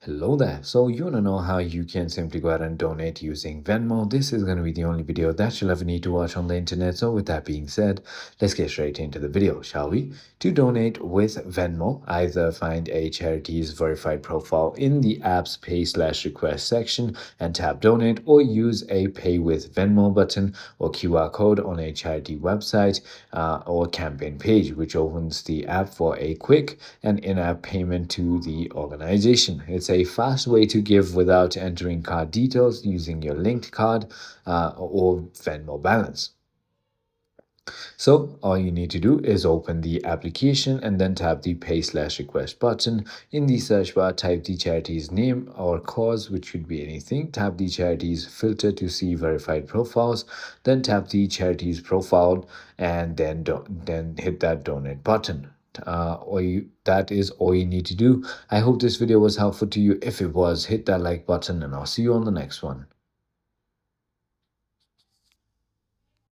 Hello there. So you want to know how you can simply go ahead and donate using Venmo. This is going to be the only video that you'll ever need to watch on the internet. So with that being said, let's get straight into the video, shall we? To donate with Venmo, either find a charity's verified profile in the app's pay/request section and tap donate, or use a pay with Venmo button or QR code on a charity website or campaign page, which opens the app for a quick and in-app payment to the organization. It's a fast way to give without entering card details using your linked card or Venmo balance. So all you need to do is open the application and then tap the pay/request button. In the search bar, type the charity's name or cause, which could be anything. Tap the charity's filter to see verified profiles. Then tap the charity's profile and then hit that donate button. That is all you need to do. I hope this video was helpful to you. If it was, hit that like button and I'll see you on the next one.